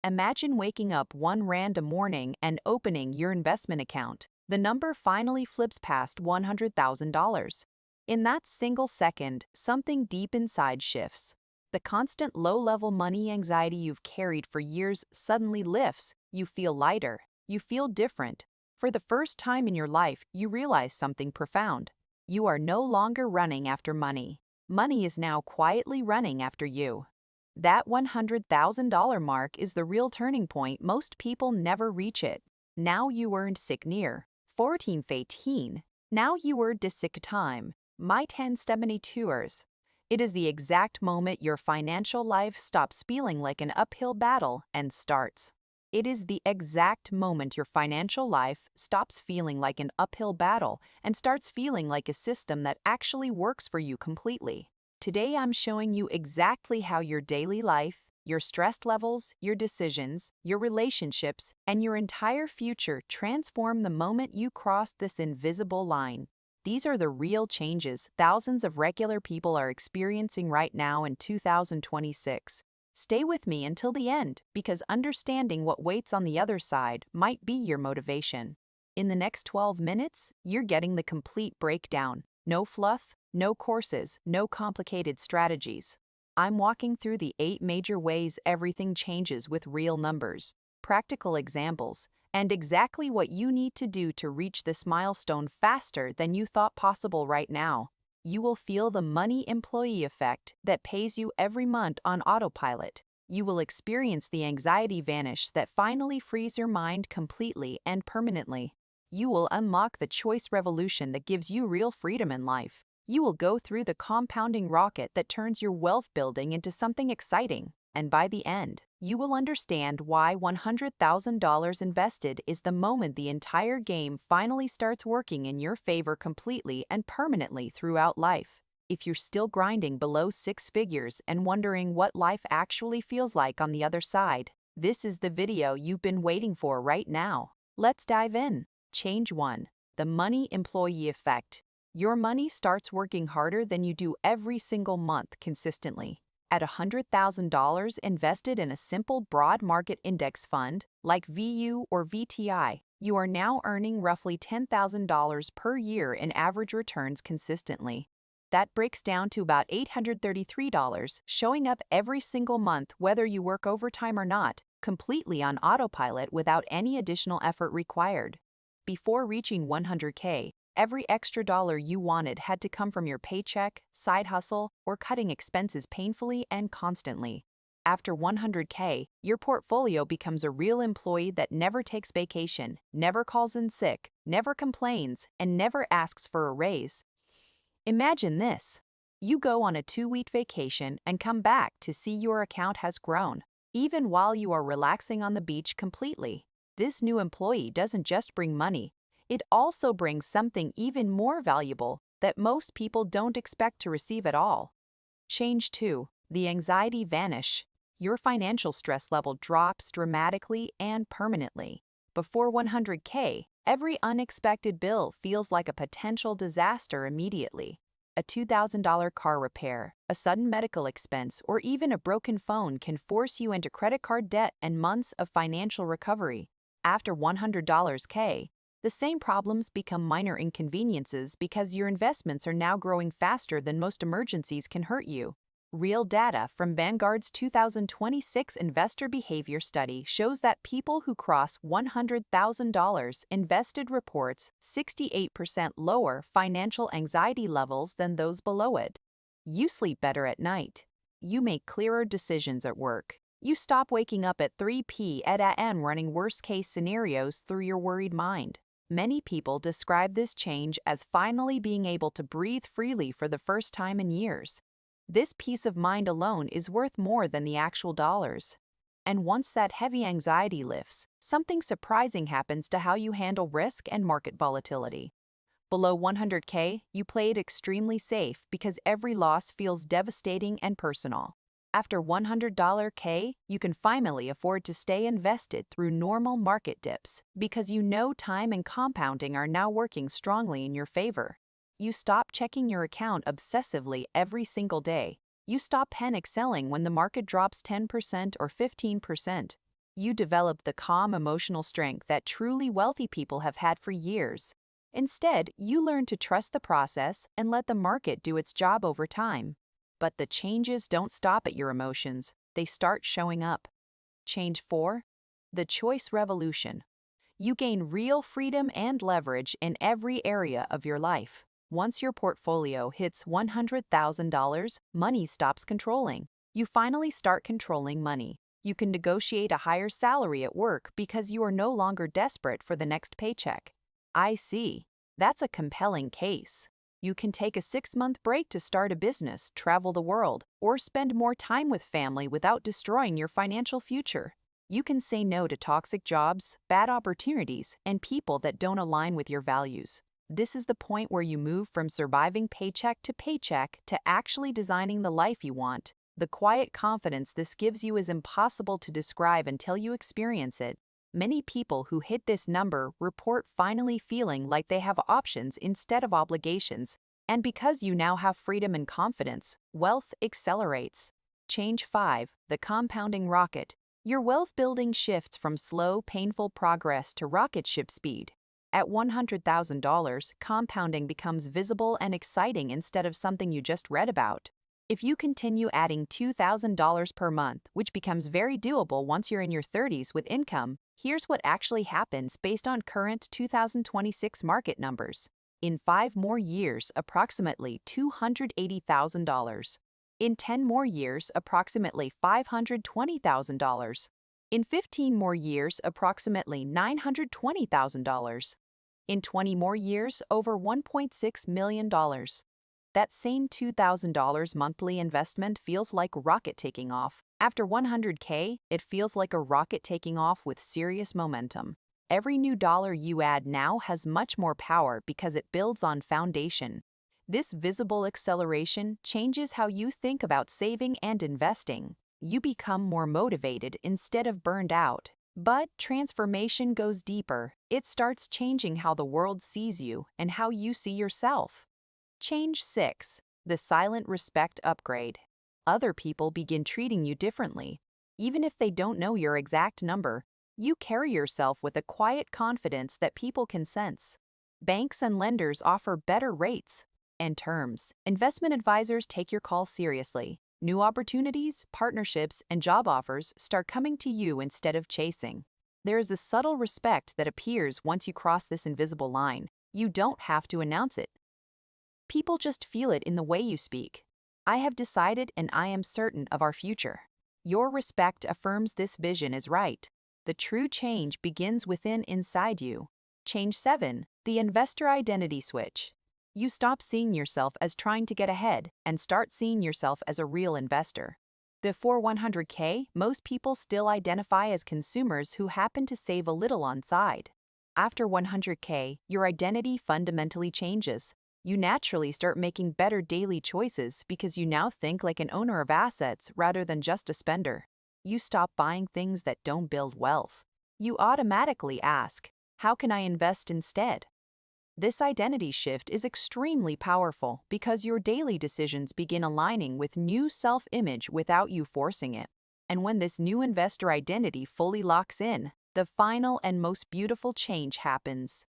Imagine waking up one random morning and opening your investment account. The number finally flips past $100,000. In that single second, something deep inside shifts. The constant low-level money anxiety you've carried for years suddenly lifts. You feel lighter. You feel different. For the first time in your life, you realize something profound. You are no longer running after money. Money is now quietly running after you. That $100,000 mark is the real turning point. Most people never reach it. Now you earned sick near 14 Now you earned sick time. My 1072ers. It is the exact moment your financial life stops feeling like an uphill battle and starts. It is the exact moment your financial life stops feeling like an uphill battle and starts feeling like a system that actually works for you completely. Today I'm showing you exactly how your daily life, your stress levels, your decisions, your relationships, and your entire future transform the moment you cross this invisible line. These are the real changes thousands of regular people are experiencing right now in 2026. Stay with me until the end, because understanding what waits on the other side might be your motivation. In the next 12 minutes, you're getting the complete breakdown. No fluff, no courses, no complicated strategies. I'm walking through the 8 major ways everything changes with real numbers, practical examples, and exactly what you need to do to reach this milestone faster than you thought possible right now. You will feel the money employee effect that pays you every month on autopilot. You will experience the anxiety vanish that finally frees your mind completely and permanently. You will unlock the choice revolution that gives you real freedom in life. You will go through the compounding rocket that turns your wealth building into something exciting. And by the end, you will understand why $100,000 invested is the moment the entire game finally starts working in your favor completely and permanently throughout life. If you're still grinding below 6 figures and wondering what life actually feels like on the other side, this is the video you've been waiting for right now. Let's dive in. Change 1. The money employee effect. Your money starts working harder than you do every single month consistently. At $100,000 invested in a simple broad market index fund, like VU or VTI, you are now earning roughly $10,000 per year in average returns consistently. That breaks down to about $833, showing up every single month whether you work overtime or not, completely on autopilot without any additional effort required. Before reaching 100K, every extra dollar you wanted had to come from your paycheck, side hustle, or cutting expenses painfully and constantly. After 100K, your portfolio becomes a real employee that never takes vacation, never calls in sick, never complains, and never asks for a raise. Imagine this. You go on a 2-week vacation and come back to see your account has grown, even while you are relaxing on the beach completely. This new employee doesn't just bring money. It also brings something even more valuable that most people don't expect to receive at all. Change 2. The anxiety vanish. Your financial stress level drops dramatically and permanently. Before 100K, every unexpected bill feels like a potential disaster immediately. A $2,000 car repair, a sudden medical expense, or even a broken phone can force you into credit card debt and months of financial recovery. After $100K, the same problems become minor inconveniences because your investments are now growing faster than most emergencies can hurt you. Real data from Vanguard's 2026 Investor Behavior Study shows that people who cross $100,000 invested reports 68% lower financial anxiety levels than those below it. You sleep better at night. You make clearer decisions at work. You stop waking up at 3 p.m. running worst-case scenarios through your worried mind. Many people describe this change as finally being able to breathe freely for the first time in years. This peace of mind alone is worth more than the actual dollars. And once that heavy anxiety lifts, something surprising happens to how you handle risk and market volatility. Below 100K, you play it extremely safe because every loss feels devastating and personal. After $100K, you can finally afford to stay invested through normal market dips because you know time and compounding are now working strongly in your favor. You stop checking your account obsessively every single day. You stop panic selling when the market drops 10% or 15%. You develop the calm emotional strength that truly wealthy people have had for years. Instead, you learn to trust the process and let the market do its job over time. But the changes don't stop at your emotions, they start showing up. Change 4. The choice revolution. You gain real freedom and leverage in every area of your life. Once your portfolio hits $100,000, money stops controlling. You finally start controlling money. You can negotiate a higher salary at work because you are no longer desperate for the next paycheck. I see. That's a compelling case. You can take a 6-month break to start a business, travel the world, or spend more time with family without destroying your financial future. You can say no to toxic jobs, bad opportunities, and people that don't align with your values. This is the point where you move from surviving paycheck to actually designing the life you want. The quiet confidence this gives you is impossible to describe until you experience it. Many people who hit this number report finally feeling like they have options instead of obligations, and because you now have freedom and confidence, wealth accelerates. Change 5. The compounding rocket. Your wealth building shifts from slow, painful progress to rocket ship speed. At $100,000, compounding becomes visible and exciting instead of something you just read about. If you continue adding $2,000 per month, which becomes very doable once you're in your 30s with income, here's what actually happens based on current 2026 market numbers. In 5 more years, approximately $280,000. In 10 more years, approximately $520,000. In 15 more years, approximately $920,000. In 20 more years, over $1.6 million. That same $2,000 monthly investment feels like rocket taking off. After $100K, it feels like a rocket taking off with serious momentum. Every new dollar you add now has much more power because it builds on foundation. This visible acceleration changes how you think about saving and investing. You become more motivated instead of burned out. But transformation goes deeper. It starts changing how the world sees you and how you see yourself. Change 6. The silent respect upgrade. Other people begin treating you differently. Even if they don't know your exact number, you carry yourself with a quiet confidence that people can sense. Banks and lenders offer better rates and terms. Investment advisors take your call seriously. New opportunities, partnerships, and job offers start coming to you instead of chasing. There is a subtle respect that appears once you cross this invisible line. You don't have to announce it. People just feel it in the way you speak. I have decided and I am certain of our future. Your respect affirms this vision is right. The true change begins within inside you. Change 7. The investor identity switch. You stop seeing yourself as trying to get ahead and start seeing yourself as a real investor. Before 100K, most people still identify as consumers who happen to save a little on side. After 100K, your identity fundamentally changes. You naturally start making better daily choices because you now think like an owner of assets rather than just a spender. You stop buying things that don't build wealth. You automatically ask, how can I invest instead? This identity shift is extremely powerful because your daily decisions begin aligning with new self-image without you forcing it. And when this new investor identity fully locks in, the final and most beautiful change happens.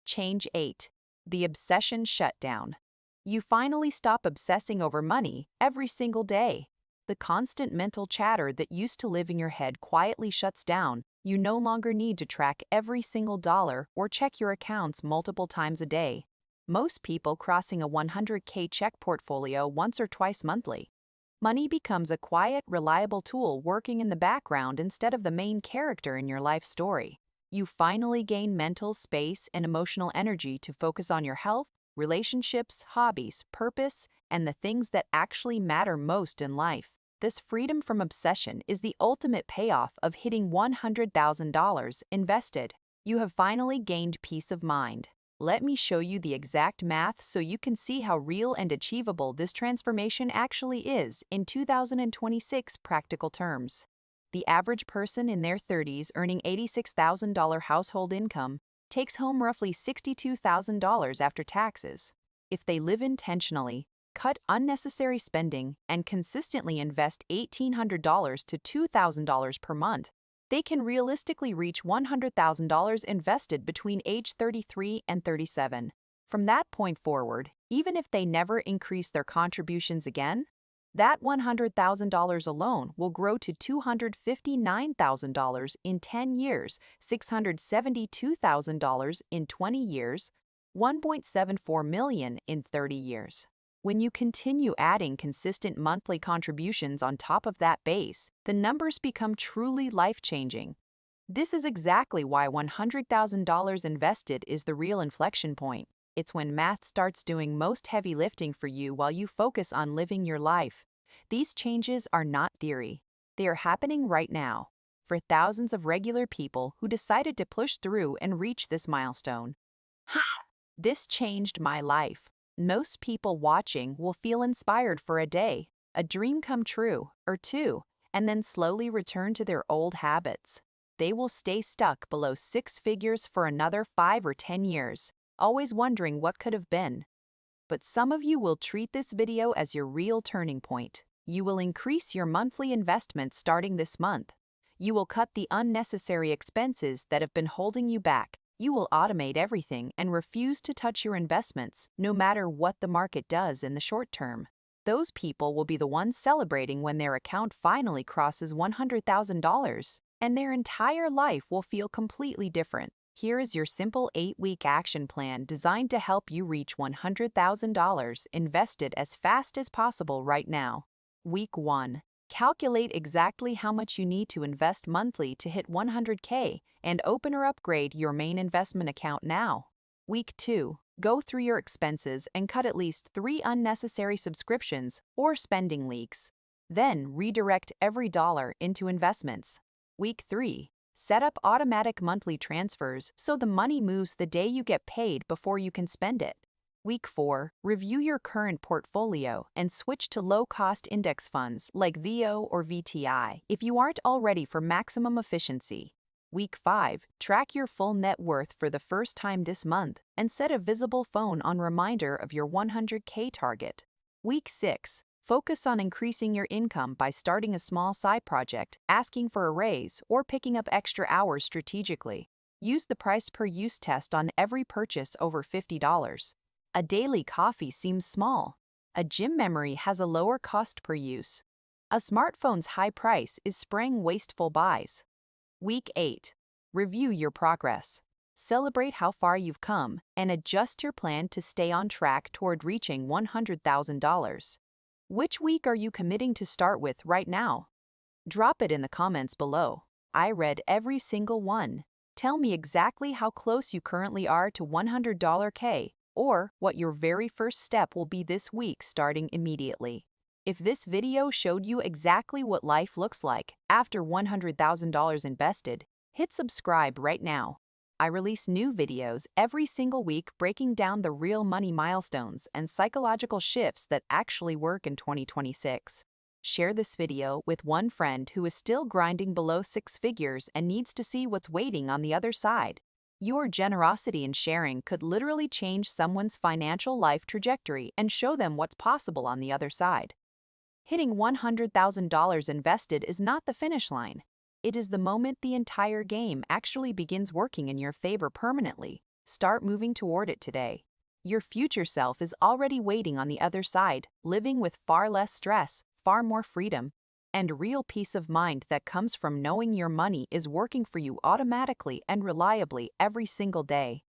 Change 8. The obsession shutdown. You finally stop obsessing over money every single day. The constant mental chatter that used to live in your head quietly shuts down. You no longer need to track every single dollar or check your accounts multiple times a day. Most people crossing a 100K check portfolio once or twice monthly. Money becomes a quiet, reliable tool working in the background instead of the main character in your life story. You finally gain mental space and emotional energy to focus on your health, relationships, hobbies, purpose, and the things that actually matter most in life. This freedom from obsession is the ultimate payoff of hitting $100,000 invested. You have finally gained peace of mind. Let me show you the exact math so you can see how real and achievable this transformation actually is in 2026 practical terms. The average person in their 30s earning $86,000 household income takes home roughly $62,000 after taxes. If they live intentionally, cut unnecessary spending, and consistently invest $1,800 to $2,000 per month, they can realistically reach $100,000 invested between age 33 and 37. From that point forward, even if they never increase their contributions again, that $100,000 alone will grow to $259,000 in 10 years, $672,000 in 20 years, $1.74 million in 30 years. When you continue adding consistent monthly contributions on top of that base, the numbers become truly life-changing. This is exactly why $100,000 invested is the real inflection point. It's when math starts doing most heavy lifting for you while you focus on living your life. These changes are not theory. They are happening right now, for thousands of regular people who decided to push through and reach this milestone. This changed my life. Most people watching will feel inspired for a day, a dream come true, or two, and then slowly return to their old habits. They will stay stuck below 6 figures for another 5 or 10 years, always wondering what could have been. But some of you will treat this video as your real turning point. You will increase your monthly investments starting this month. You will cut the unnecessary expenses that have been holding you back. You will automate everything and refuse to touch your investments, no matter what the market does in the short term. Those people will be the ones celebrating when their account finally crosses $100,000, and their entire life will feel completely different. Here is your simple 8-week action plan designed to help you reach $100,000 invested as fast as possible right now. Week 1. Calculate exactly how much you need to invest monthly to hit $100K and open or upgrade your main investment account now. Week 2. Go through your expenses and cut at least 3 unnecessary subscriptions or spending leaks. Then redirect every dollar into investments. Week 3. Set up automatic monthly transfers so the money moves the day you get paid before you can spend it. Week 4. Review your current portfolio and switch to low-cost index funds like VO or VTI if you aren't all ready for maximum efficiency. Week 5. Track your full net worth for the first time this month and set a visible phone-on reminder of your 100K target. Week 6. Focus on increasing your income by starting a small side project, asking for a raise, or picking up extra hours strategically. Use the price per use test on every purchase over $50. A daily coffee seems small. A gym memory has a lower cost per use. A smartphone's high price is spraying wasteful buys. Week 8. Review your progress. Celebrate how far you've come and adjust your plan to stay on track toward reaching $100,000. Which week are you committing to start with right now? Drop it in the comments below. I read every single one. Tell me exactly how close you currently are to $100K or what your very first step will be this week starting immediately. If this video showed you exactly what life looks like after $100,000 invested, hit subscribe right now. I release new videos every single week breaking down the real money milestones and psychological shifts that actually work in 2026. Share this video with one friend who is still grinding below 6 figures and needs to see what's waiting on the other side. Your generosity and sharing could literally change someone's financial life trajectory and show them what's possible on the other side. Hitting $100,000 invested is not the finish line. It is the moment the entire game actually begins working in your favor permanently. Start moving toward it today. Your future self is already waiting on the other side, living with far less stress, far more freedom, and real peace of mind that comes from knowing your money is working for you automatically and reliably every single day.